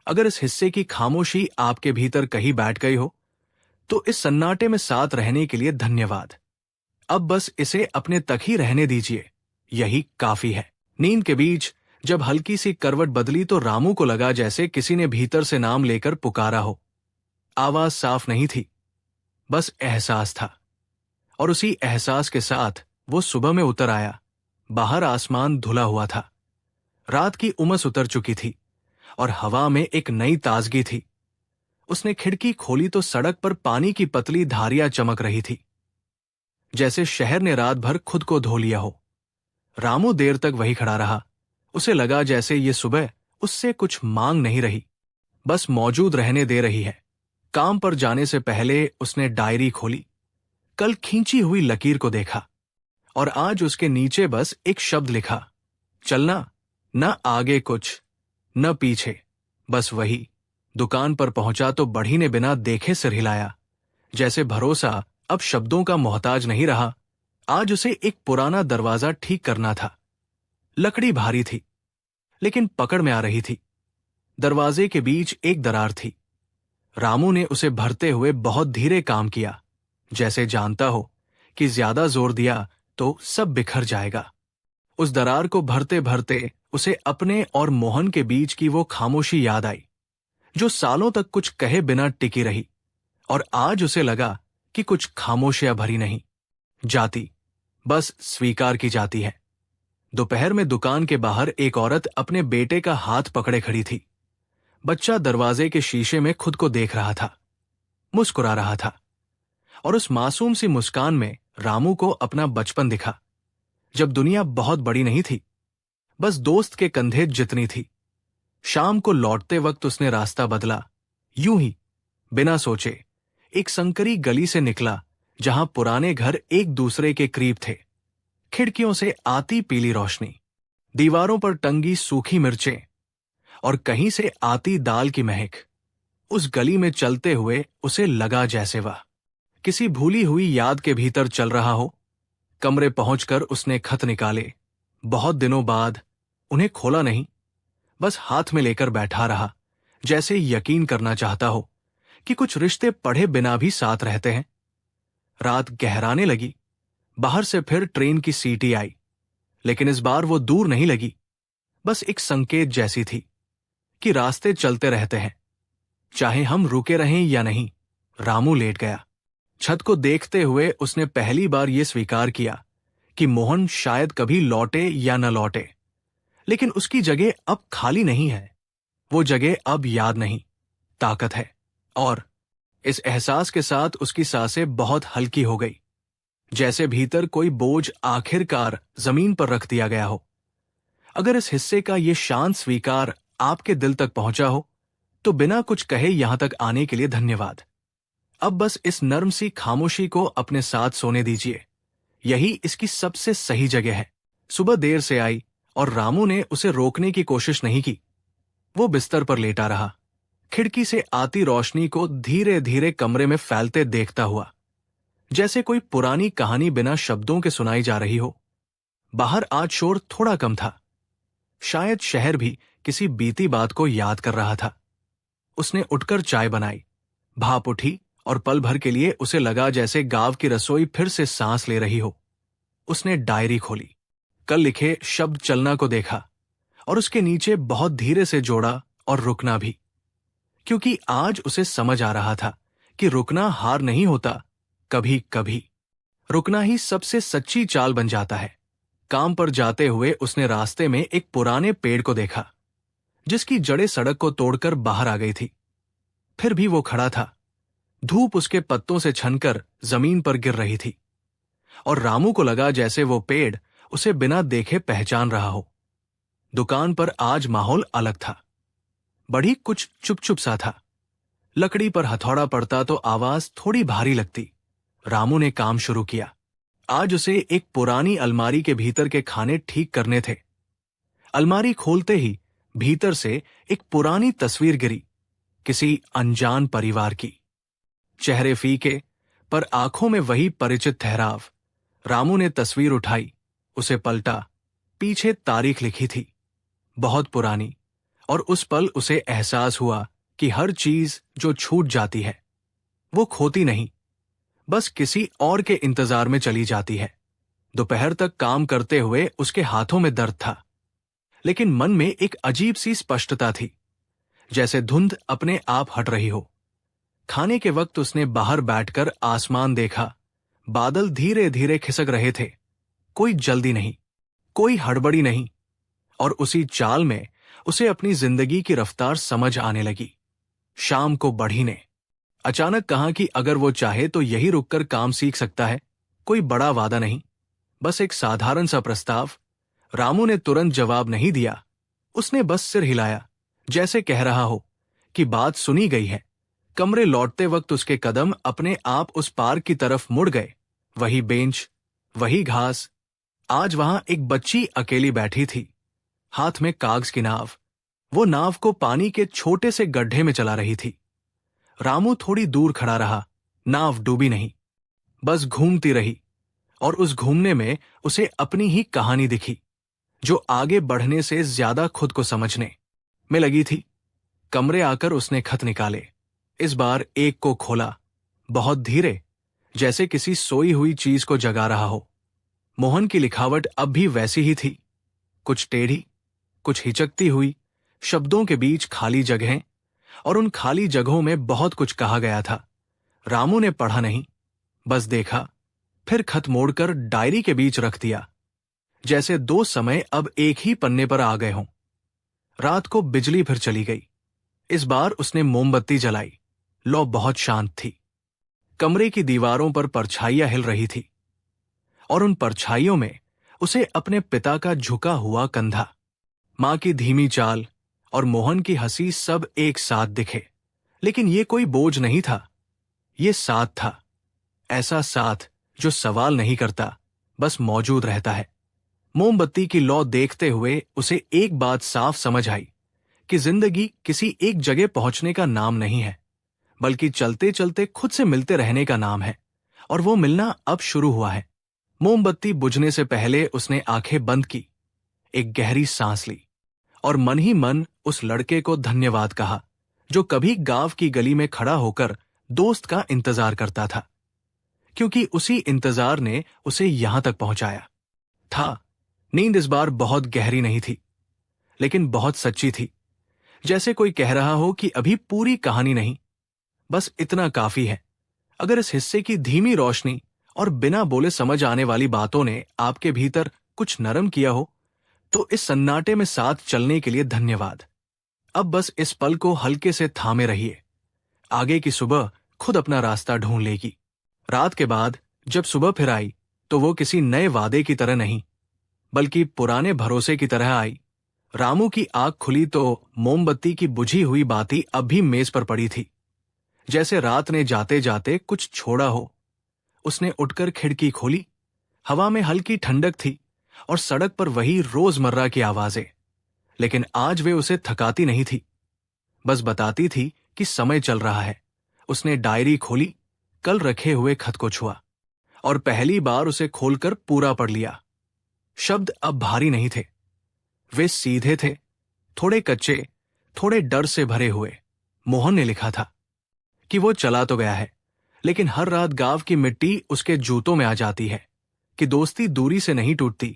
अगर इस हिस्से की खामोशी आपके भीतर कहीं बैठ गई हो, तो इस सन्नाटे में साथ रहने के लिए धन्यवाद। अब बस इसे अपने तक ही रहने दीजिए, यही काफी है। नींद के बीच जब हल्की सी करवट बदली तो रामू को लगा जैसे किसी ने भीतर से नाम लेकर पुकारा हो। आवाज साफ नहीं थी, बस एहसास था, और उसी एहसास के साथ वो सुबह में उतर आया। बाहर आसमान धुला हुआ था, रात की उमस उतर चुकी थी और हवा में एक नई ताजगी थी। उसने खिड़की खोली तो सड़क पर पानी की पतली धारियां चमक रही थी, जैसे शहर ने रात भर खुद को धो लिया हो। रामू देर तक वही खड़ा रहा। उसे लगा जैसे ये सुबह उससे कुछ मांग नहीं रही, बस मौजूद रहने दे रही है। काम पर जाने से पहले उसने डायरी खोली, कल खींची हुई लकीर को देखा, और आज उसके नीचे बस एक शब्द लिखा, चलना। न आगे कुछ, न पीछे, बस वही। दुकान पर पहुंचा तो बढ़ी ने बिना देखे सिर हिलाया, जैसे भरोसा अब शब्दों का मोहताज नहीं रहा। आज उसे एक पुराना दरवाजा ठीक करना था। लकड़ी भारी थी, लेकिन पकड़ में आ रही थी। दरवाजे के बीच एक दरार थी। रामू ने उसे भरते हुए बहुत धीरे काम किया, जैसे जानता हो कि ज्यादा जोर दिया तो सब बिखर जाएगा। उस दरार को भरते भरते उसे अपने और मोहन के बीच की वो खामोशी याद आई, जो सालों तक कुछ कहे बिना टिकी रही। और आज उसे लगा कि कुछ खामोशियां भरी नहीं जाती, बस स्वीकार की जाती है। दोपहर में दुकान के बाहर एक औरत अपने बेटे का हाथ पकड़े खड़ी थी। बच्चा दरवाजे के शीशे में खुद को देख रहा था, मुस्कुरा रहा था, और उस मासूम सी मुस्कान में रामू को अपना बचपन दिखा, जब दुनिया बहुत बड़ी नहीं थी, बस दोस्त के कंधे जितनी थी। शाम को लौटते वक्त उसने रास्ता बदला, यूं ही बिना सोचे एक संकरी गली से निकला, जहां पुराने घर एक दूसरे के करीब थे। खिड़कियों से आती पीली रोशनी, दीवारों पर टंगी सूखी मिर्चें, और कहीं से आती दाल की महक। उस गली में चलते हुए उसे लगा जैसे वह किसी भूली हुई याद के भीतर चल रहा हो। कमरे पहुंचकर उसने खत निकाले। बहुत दिनों बाद उन्हें खोला नहीं, बस हाथ में लेकर बैठा रहा, जैसे यकीन करना चाहता हो कि कुछ रिश्ते पढ़े बिना भी साथ रहते हैं। रात गहराने लगी। बाहर से फिर ट्रेन की सीटी आई, लेकिन इस बार वो दूर नहीं लगी, बस एक संकेत जैसी थी कि रास्ते चलते रहते हैं, चाहे हम रुके रहें या नहीं। रामू लेट गया। छत को देखते हुए उसने पहली बार यह स्वीकार किया कि मोहन शायद कभी लौटे या न लौटे, लेकिन उसकी जगह अब खाली नहीं है। वो जगह अब याद नहीं, ताकत है। और इस एहसास के साथ उसकी सांसें बहुत हल्की हो गई, जैसे भीतर कोई बोझ आखिरकार जमीन पर रख दिया गया हो। अगर इस हिस्से का ये शांत स्वीकार आपके दिल तक पहुंचा हो, तो बिना कुछ कहे यहां तक आने के लिए धन्यवाद। अब बस इस नर्म सी खामोशी को अपने साथ सोने दीजिए, यही इसकी सबसे सही जगह है। सुबह देर से आई और रामू ने उसे रोकने की कोशिश नहीं की। वो बिस्तर पर लेटा रहा, खिड़की से आती रोशनी को धीरे धीरे कमरे में फैलते देखता हुआ, जैसे कोई पुरानी कहानी बिना शब्दों के सुनाई जा रही हो। बाहर आज शोर थोड़ा कम था, शायद शहर भी किसी बीती बात को याद कर रहा था। उसने उठकर चाय बनाई, भाप उठी और पल भर के लिए उसे लगा जैसे गांव की रसोई फिर से सांस ले रही हो। उसने डायरी खोली, कल लिखे शब्द चलना को देखा और उसके नीचे बहुत धीरे से जोड़ा और रुकना भी, क्योंकि आज उसे समझ आ रहा था कि रुकना हार नहीं होता, कभी कभी रुकना ही सबसे सच्ची चाल बन जाता है। काम पर जाते हुए उसने रास्ते में एक पुराने पेड़ को देखा, जिसकी जड़ें सड़क को तोड़कर बाहर आ गई थी। फिर भी वो खड़ा था, धूप उसके पत्तों से छनकर जमीन पर गिर रही थी, और रामू को लगा जैसे वो पेड़ उसे बिना देखे पहचान रहा हो। दुकान पर आज माहौल अलग था, बड़ी कुछ चुप चुप सा था। लकड़ी पर हथौड़ा पड़ता तो आवाज थोड़ी भारी लगती। रामू ने काम शुरू किया। आज उसे एक पुरानी अलमारी के भीतर के खाने ठीक करने थे। अलमारी खोलते ही भीतर से एक पुरानी तस्वीर गिरी, किसी अनजान परिवार की। चेहरे फीके, पर आंखों में वही परिचित ठहराव। रामू ने तस्वीर उठाई, उसे पलटा। पीछे तारीख लिखी थी, बहुत पुरानी, और उस पल उसे एहसास हुआ कि हर चीज जो छूट जाती है वो खोती नहीं, बस किसी और के इंतजार में चली जाती है। दोपहर तक काम करते हुए उसके हाथों में दर्द था, लेकिन मन में एक अजीब सी स्पष्टता थी, जैसे धुंध अपने आप हट रही हो। खाने के वक्त उसने बाहर बैठकर आसमान देखा। बादल धीरे धीरे खिसक रहे थे, कोई जल्दी नहीं, कोई हड़बड़ी नहीं, और उसी चाल में उसे अपनी जिंदगी की रफ्तार समझ आने लगी। शाम को बढ़ी ने अचानक कहा कि अगर वो चाहे तो यही रुककर काम सीख सकता है। कोई बड़ा वादा नहीं, बस एक साधारण सा प्रस्ताव। रामू ने तुरंत जवाब नहीं दिया, उसने बस सिर हिलाया, जैसे कह रहा हो कि बात सुनी गई है। कमरे लौटते वक्त उसके कदम अपने आप उस पार्क की तरफ मुड़ गए। वही बेंच, वही घास। आज वहां एक बच्ची अकेली बैठी थी, हाथ में कागज की नाव। वो नाव को पानी के छोटे से गड्ढे में चला रही थी। रामू थोड़ी दूर खड़ा रहा। नाव डूबी नहीं, बस घूमती रही, और उस घूमने में उसे अपनी ही कहानी दिखी, जो आगे बढ़ने से ज्यादा खुद को समझने में लगी थी। कमरे आकर उसने खत निकाले। इस बार एक को खोला, बहुत धीरे, जैसे किसी सोई हुई चीज को जगा रहा हो। मोहन की लिखावट अब भी वैसी ही थी, कुछ टेढ़ी, कुछ हिचकती हुई, शब्दों के बीच खाली जगहें, और उन खाली जगहों में बहुत कुछ कहा गया था। रामू ने पढ़ा नहीं, बस देखा, फिर खत मोड़कर डायरी के बीच रख दिया, जैसे दो समय अब एक ही पन्ने पर आ गए हों। रात को बिजली फिर चली गई। इस बार उसने मोमबत्ती जलाई। लौ बहुत शांत थी। कमरे की दीवारों पर परछाइयां हिल रही थी, और उन परछाइयों में उसे अपने पिता का झुका हुआ कंधा, मां की धीमी चाल और मोहन की हंसी सब एक साथ दिखे। लेकिन ये कोई बोझ नहीं था, ये साथ था, ऐसा साथ जो सवाल नहीं करता, बस मौजूद रहता है। मोमबत्ती की लौ देखते हुए उसे एक बात साफ समझ आई कि जिंदगी किसी एक जगह पहुंचने का नाम नहीं है, बल्कि चलते चलते खुद से मिलते रहने का नाम है, और वो मिलना अब शुरू हुआ है। मोमबत्ती बुझने से पहले उसने आंखें बंद की, एक गहरी सांस ली, और मन ही मन उस लड़के को धन्यवाद कहा जो कभी गांव की गली में खड़ा होकर दोस्त का इंतजार करता था, क्योंकि उसी इंतजार ने उसे यहां तक पहुंचाया था। नींद इस बार बहुत गहरी नहीं थी, लेकिन बहुत सच्ची थी, जैसे कोई कह रहा हो कि अभी पूरी कहानी नहीं, बस इतना काफी है। अगर इस हिस्से की धीमी रोशनी और बिना बोले समझ आने वाली बातों ने आपके भीतर कुछ नरम किया हो, तो इस सन्नाटे में साथ चलने के लिए धन्यवाद। अब बस इस पल को हल्के से थामे रहिए। आगे की सुबह खुद अपना रास्ता ढूंढ लेगी। रात के बाद जब सुबह फिर आई, तो वो किसी नए वादे की तरह नहीं, बल्कि पुराने भरोसे की तरह आई। रामू की आंख खुली तो मोमबत्ती की बुझी हुई बाती अब भी मेज पर पड़ी थी, जैसे रात ने जाते जाते कुछ छोड़ा हो। उसने उठकर खिड़की खोली। हवा में हल्की ठंडक थी और सड़क पर वही रोजमर्रा की आवाजें, लेकिन आज वे उसे थकाती नहीं थी, बस बताती थी कि समय चल रहा है। उसने डायरी खोली, कल रखे हुए खत को छुआ, और पहली बार उसे खोलकर पूरा पढ़ लिया। शब्द अब भारी नहीं थे, वे सीधे थे, थोड़े कच्चे, थोड़े डर से भरे हुए। मोहन ने लिखा था कि वो चला तो गया है, लेकिन हर रात गांव की मिट्टी उसके जूतों में आ जाती है, कि दोस्ती दूरी से नहीं टूटती,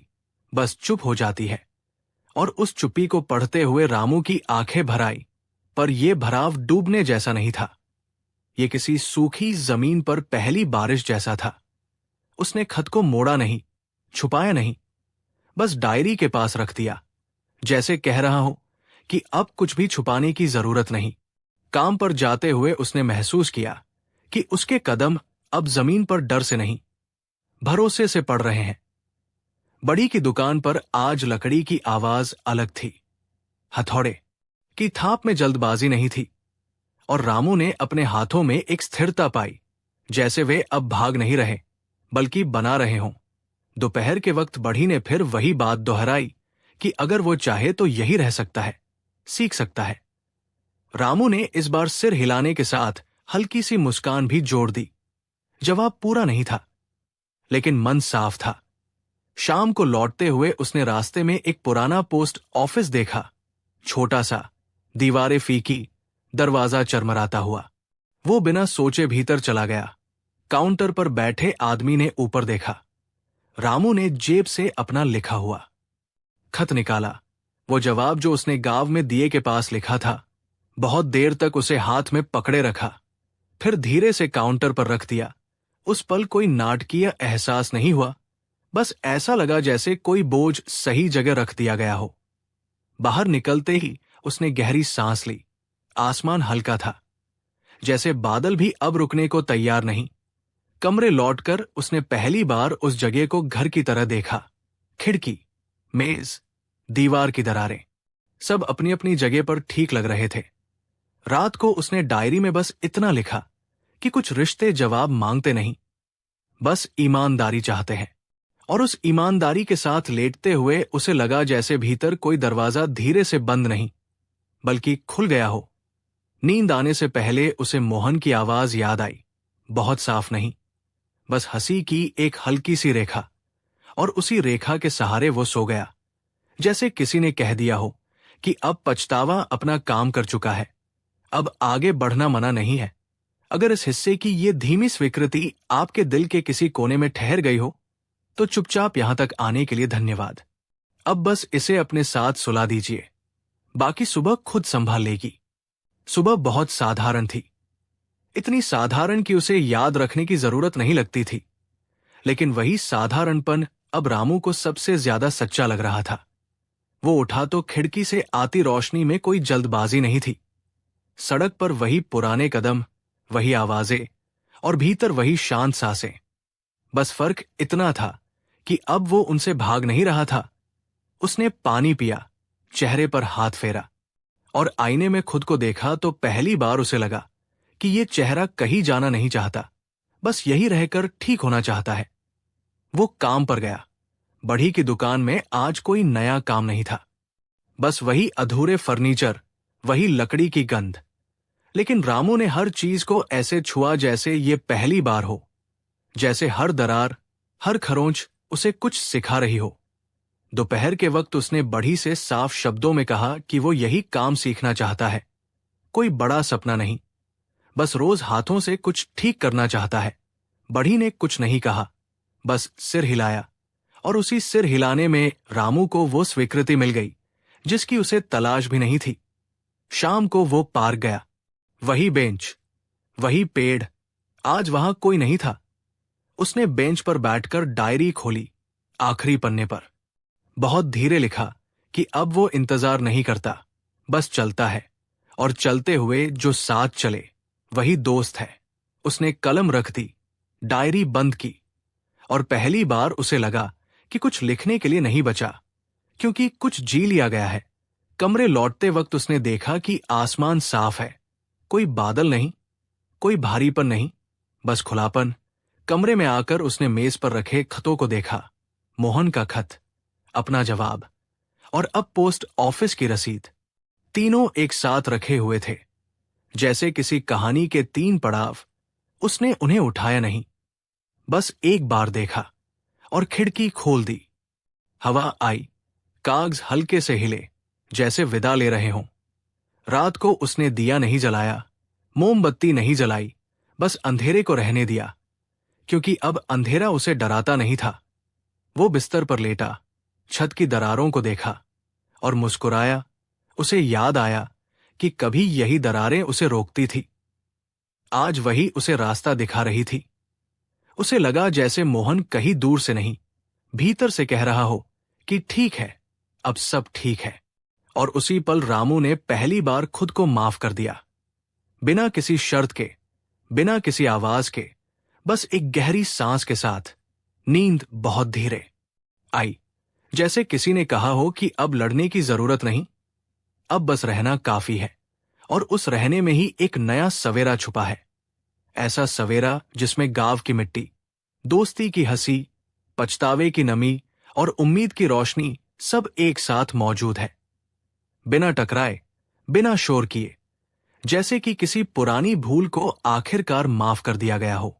बस चुप हो जाती है। और उस चुप्पी को पढ़ते हुए रामू की आंखें भर आई, पर यह भराव डूबने जैसा नहीं था, ये किसी सूखी जमीन पर पहली बारिश जैसा था। उसने खत को मोड़ा नहीं, छुपाया नहीं, बस डायरी के पास रख दिया, जैसे कह रहा हो कि अब कुछ भी छुपाने की जरूरत नहीं। काम पर जाते हुए उसने महसूस किया कि उसके कदम अब जमीन पर डर से नहीं, भरोसे से पड़ रहे हैं। बड़ी की दुकान पर आज लकड़ी की आवाज अलग थी। हथौड़े की थाप में जल्दबाजी नहीं थी, और रामू ने अपने हाथों में एक स्थिरता पाई, जैसे वे अब भाग नहीं रहे, बल्कि बना रहे हों। दोपहर के वक्त बढ़ी ने फिर वही बात दोहराई कि अगर वो चाहे तो यही रह सकता है, सीख सकता है। रामू ने इस बार सिर हिलाने के साथ हल्की सी मुस्कान भी जोड़ दी। जवाब पूरा नहीं था, लेकिन मन साफ था। शाम को लौटते हुए उसने रास्ते में एक पुराना पोस्ट ऑफिस देखा, छोटा सा, दीवारें फीकी, दरवाजा चरमराता हुआ। वो बिना सोचे भीतर चला गया। काउंटर पर बैठे आदमी ने ऊपर देखा। रामू ने जेब से अपना लिखा हुआ खत निकाला, वो जवाब जो उसने गांव में दिए के पास लिखा था। बहुत देर तक उसे हाथ में पकड़े रखा, फिर धीरे से काउंटर पर रख दिया। उस पल कोई नाटकीय एहसास नहीं हुआ, बस ऐसा लगा जैसे कोई बोझ सही जगह रख दिया गया हो। बाहर निकलते ही उसने गहरी सांस ली। आसमान हल्का था, जैसे बादल भी अब रुकने को तैयार नहीं। कमरे लौटकर उसने पहली बार उस जगह को घर की तरह देखा। खिड़की, मेज, दीवार की दरारें, सब अपनी अपनी जगह पर ठीक लग रहे थे। रात को उसने डायरी में बस इतना लिखा कि कुछ रिश्ते जवाब मांगते नहीं, बस ईमानदारी चाहते हैं। और उस ईमानदारी के साथ लेटते हुए उसे लगा जैसे भीतर कोई दरवाजा धीरे से बंद नहीं, बल्कि खुल गया हो। नींद आने से पहले उसे मोहन की आवाज याद आई, बहुत साफ नहीं, बस हंसी की एक हल्की सी रेखा, और उसी रेखा के सहारे वो सो गया, जैसे किसी ने कह दिया हो कि अब पछतावा अपना काम कर चुका है, अब आगे बढ़ना मना नहीं है। अगर इस हिस्से की ये धीमी स्वीकृति आपके दिल के किसी कोने में ठहर गई हो, तो चुपचाप यहां तक आने के लिए धन्यवाद। अब बस इसे अपने साथ सुला दीजिए, बाकी सुबह खुद संभाल लेगी। सुबह बहुत साधारण थी, इतनी साधारण कि उसे याद रखने की जरूरत नहीं लगती थी, लेकिन वही साधारणपन अब रामू को सबसे ज्यादा सच्चा लग रहा था। वो उठा तो खिड़की से आती रोशनी में कोई जल्दबाजी नहीं थी। सड़क पर वही पुराने कदम, वही आवाजें और भीतर वही शांत सांसें। बस फर्क इतना था कि अब वो उनसे भाग नहीं रहा था। उसने पानी पिया, चेहरे पर हाथ फेरा और आईने में खुद को देखा तो पहली बार उसे लगा कि ये चेहरा कहीं जाना नहीं चाहता, बस यही रहकर ठीक होना चाहता है। वो काम पर गया। बढ़ी की दुकान में आज कोई नया काम नहीं था, बस वही अधूरे फर्नीचर, वही लकड़ी की गंध। लेकिन रामू ने हर चीज को ऐसे छुआ जैसे ये पहली बार हो, जैसे हर दरार, हर खरोंच उसे कुछ सिखा रही हो। दोपहर के वक्त उसने बढ़ी से साफ शब्दों में कहा कि वो यही काम सीखना चाहता है। कोई बड़ा सपना नहीं, बस रोज हाथों से कुछ ठीक करना चाहता है। बढ़ी ने कुछ नहीं कहा, बस सिर हिलाया, और उसी सिर हिलाने में रामू को वो स्वीकृति मिल गई जिसकी उसे तलाश भी नहीं थी। शाम को वो पार्क गया। वही बेंच, वही पेड़, आज वहां कोई नहीं था। उसने बेंच पर बैठकर डायरी खोली। आखिरी पन्ने पर बहुत धीरे लिखा कि अब वो इंतजार नहीं करता, बस चलता है, और चलते हुए जो साथ चले वही दोस्त है। उसने कलम रख दी, डायरी बंद की, और पहली बार उसे लगा कि कुछ लिखने के लिए नहीं बचा, क्योंकि कुछ जी लिया गया है। कमरे लौटते वक्त उसने देखा कि आसमान साफ है, कोई बादल नहीं, कोई भारीपन नहीं, बस खुलापन। कमरे में आकर उसने मेज पर रखे खतों को देखा। मोहन का खत, अपना जवाब, और अब पोस्ट ऑफिस की रसीद। तीनों एक साथ रखे हुए थे, जैसे किसी कहानी के 3 पड़ाव। उसने उन्हें उठाया नहीं, बस एक बार देखा और खिड़की खोल दी। हवा आई, कागज हल्के से हिले, जैसे विदा ले रहे हों। रात को उसने दिया नहीं जलाया, मोमबत्ती नहीं जलाई, बस अंधेरे को रहने दिया, क्योंकि अब अंधेरा उसे डराता नहीं था। वो बिस्तर पर लेटा, छत की दरारों को देखा और मुस्कुराया। उसे याद आया कि कभी यही दरारें उसे रोकती थी। आज वही उसे रास्ता दिखा रही थी। उसे लगा जैसे मोहन कहीं दूर से नहीं, भीतर से कह रहा हो कि ठीक है, अब सब ठीक है। और उसी पल रामू ने पहली बार खुद को माफ कर दिया, बिना किसी शर्त के, बिना किसी आवाज के, बस एक गहरी सांस के साथ। नींद बहुत धीरे आई, जैसे किसी ने कहा हो कि अब लड़ने की जरूरत नहीं, अब बस रहना काफी है। और उस रहने में ही एक नया सवेरा छुपा है, ऐसा सवेरा जिसमें गांव की मिट्टी, दोस्ती की हंसी, पछतावे की नमी और उम्मीद की रोशनी सब एक साथ मौजूद है, बिना टकराए, बिना शोर किए, जैसे कि किसी पुरानी भूल को आखिरकार माफ कर दिया गया हो।